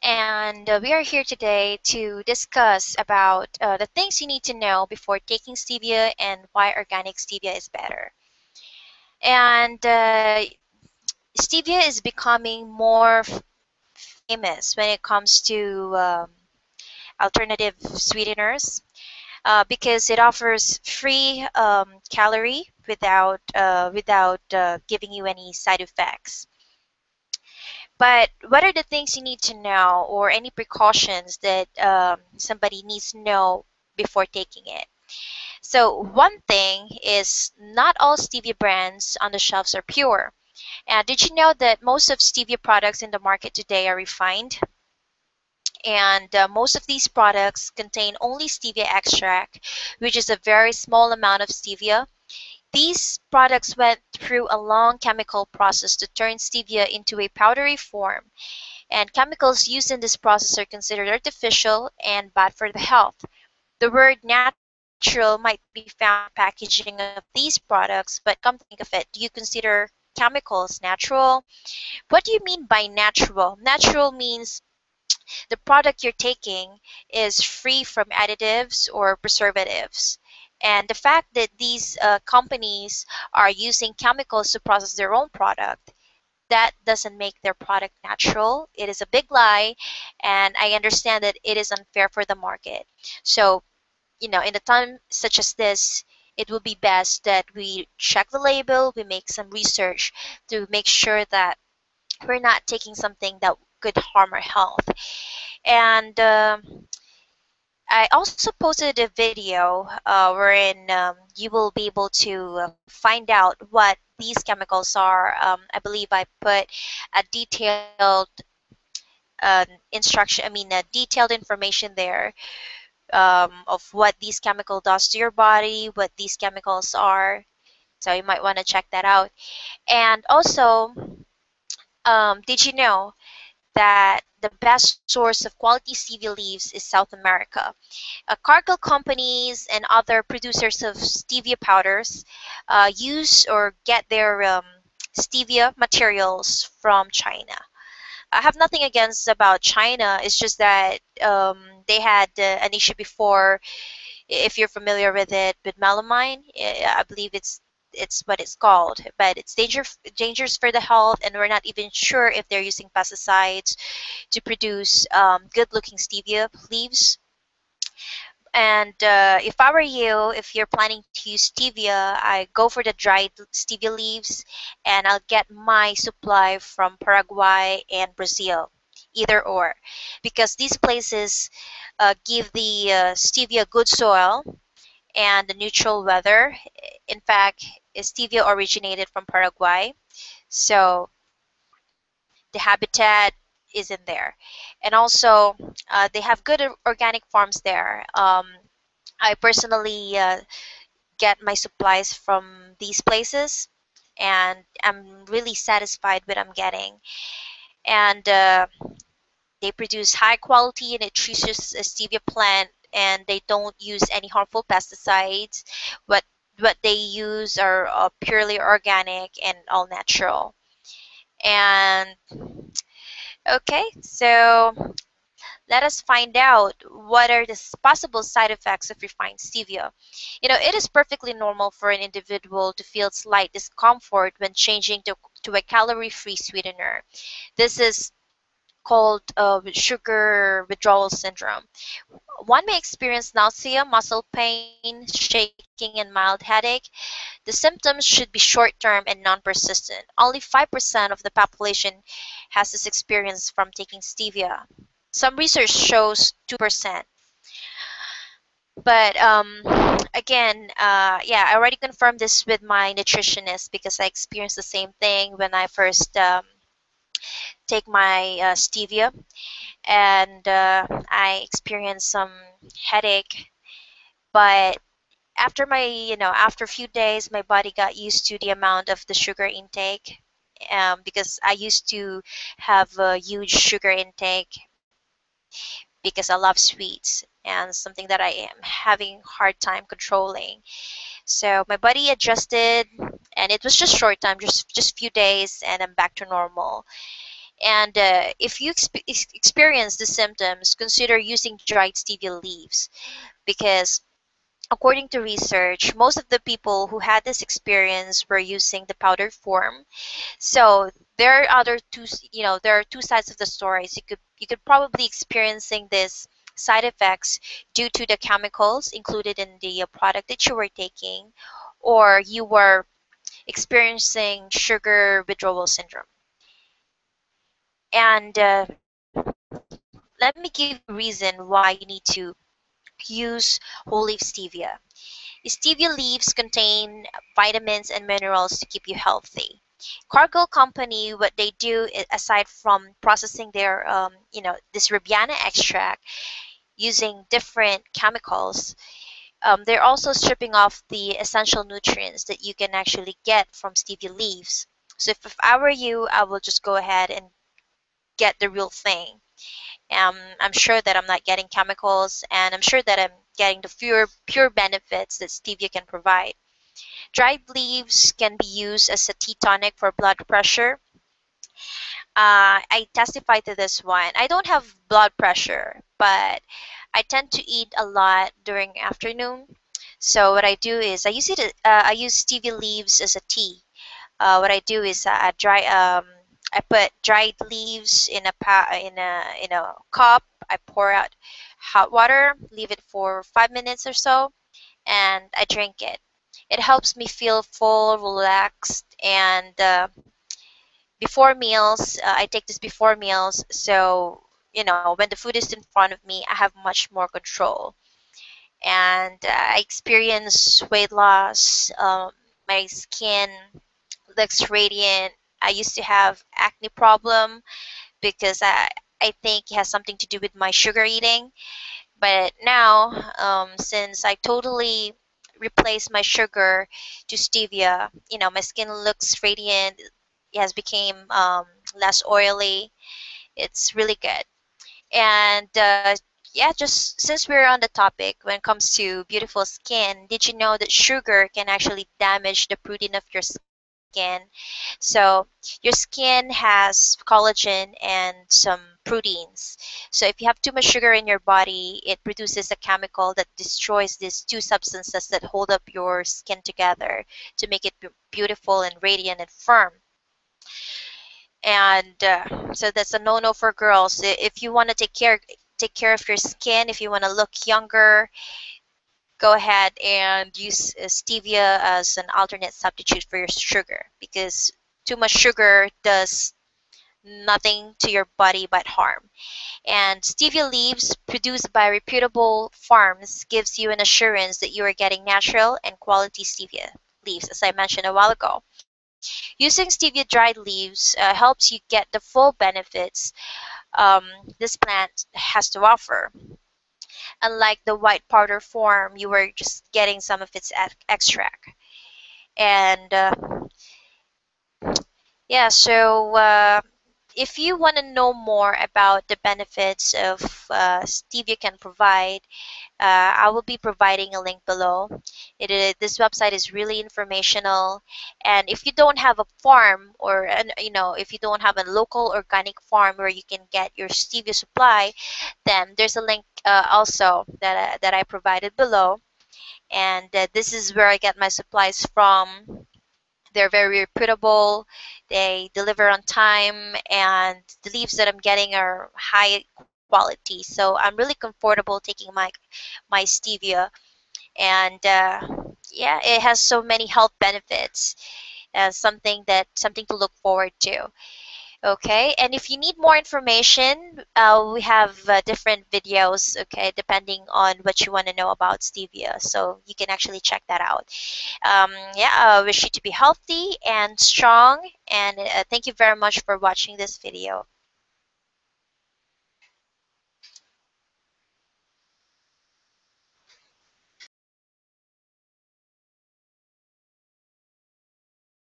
and we are here today to discuss about the things you need to know before taking stevia and why organic stevia is better. And stevia is becoming more famous when it comes to alternative sweeteners because it offers free calorie without giving you any side effects. But what are the things you need to know or any precautions that somebody needs to know before taking it? So one thing is not all stevia brands on the shelves are pure. Did you know that most of stevia products in the market today are refined? And most of these products contain only stevia extract, which is a very small amount of stevia. These products went through a long chemical process to turn stevia into a powdery form, and chemicals used in this process are considered artificial and bad for the health. The word natural might be found in the packaging of these products, but come to think of it, do you consider chemicals natural? What do you mean by natural? Natural means the product you're taking is free from additives or preservatives. And the fact that these companies are using chemicals to process their own product, that doesn't make their product natural. It is a big lie, and I understand that it is unfair for the market. So, in a time such as this, it will be best that we check the label, we make some research to make sure that we're not taking something that could harm our health. And I also posted a video wherein you will be able to find out what these chemicals are. I believe I put a detailed information there of what these chemical does to your body, what these chemicals are. So you might want to check that out. And also, did you know that the best source of quality stevia leaves is South America? Cargill companies and other producers of stevia powders use or get their stevia materials from China. I have nothing against about China. It's just that they had an issue before. If you're familiar with it, with melamine, I believe it's what it's called, but it's dangerous for the health, and we're not even sure if they're using pesticides to produce good-looking stevia leaves. And if I were you, if you're planning to use stevia, I go for the dried stevia leaves, and I'll get my supply from Paraguay and Brazil, either or, because these places give the stevia good soil and the neutral weather. In fact, stevia originated from Paraguay, so the habitat is in there, and also they have good organic farms there. I personally get my supplies from these places, and I'm really satisfied with what I'm getting. And they produce high quality and nutritious stevia plant, and they don't use any harmful pesticides. What what they use are purely organic and all natural. And okay, so let us find out what are the possible side effects of refined stevia. It is perfectly normal for an individual to feel slight discomfort when changing to a calorie-free sweetener. This is called sugar withdrawal syndrome. One may experience nausea, muscle pain, shaking, and mild headache. The symptoms should be short-term and non-persistent. Only 5% of the population has this experience from taking stevia. Some research shows 2%. But again, yeah, I already confirmed this with my nutritionist because I experienced the same thing when I first take my stevia, and I experienced some headache. But after a few days, my body got used to the amount of the sugar intake, because I used to have a huge sugar intake because I love sweets and something that I am having hard time controlling. So my body adjusted, and it was just short time, just few days, and I'm back to normal. And if you experience the symptoms, consider using dried stevia leaves, because according to research, most of the people who had this experience were using the powdered form. So there are other two, there are two sides of the stories. You could probably experiencing this side effects due to the chemicals included in the product that you were taking, or you were experiencing sugar withdrawal syndrome. And let me give you a reason why you need to use whole leaf stevia. Stevia leaves contain vitamins and minerals to keep you healthy. Cargill Company, what they do, aside from processing their, this Rebiana extract using different chemicals, they're also stripping off the essential nutrients that you can actually get from stevia leaves. So if I were you, I will just go ahead and get the real thing. I'm sure that I'm not getting chemicals, and I'm sure that I'm getting the pure benefits that stevia can provide. Dried leaves can be used as a tea tonic for blood pressure. I testify to this one. I don't have blood pressure, but I tend to eat a lot during afternoon. So what I do is I use stevia leaves as a tea. What I do is I put dried leaves in a cup. I pour out hot water, leave it for 5 minutes or so, and I drink it. It helps me feel full, relaxed, and before meals, I take this before meals. So when the food is in front of me, I have much more control, and I experience weight loss. My skin looks radiant. I used to have acne problem because I think it has something to do with my sugar eating. But now, since I totally replaced my sugar to stevia, my skin looks radiant. It has become less oily. It's really good. And yeah, just since we're on the topic, when it comes to beautiful skin, did you know that sugar can actually damage the protein of your skin? So your skin has collagen and some proteins. So if you have too much sugar in your body, it produces a chemical that destroys these two substances that hold up your skin together to make it beautiful and radiant and firm. And so that's a no-no for girls. If you want to take care of your skin, if you want to look younger, go ahead and use stevia as an alternate substitute for your sugar, because too much sugar does nothing to your body but harm. And stevia leaves produced by reputable farms gives you an assurance that you are getting natural and quality stevia leaves, as I mentioned a while ago. Using stevia dried leaves helps you get the full benefits um, this plant has to offer. Unlike the white powder form, you were just getting some of its extract. And yeah, so if you want to know more about the benefits of stevia can provide, I will be providing a link below. This website is really informational, and if you don't have a farm, or if you don't have a local organic farm where you can get your stevia supply, then there's a link also that I provided below, and this is where I get my supplies from. They're very reputable. They deliver on time, and the leaves that I'm getting are high quality. So I'm really comfortable taking my stevia, and yeah, it has so many health benefits. Something to look forward to. Okay, and if you need more information, we have different videos, okay, depending on what you want to know about stevia. So you can actually check that out. Yeah, I wish you to be healthy and strong, and thank you very much for watching this video.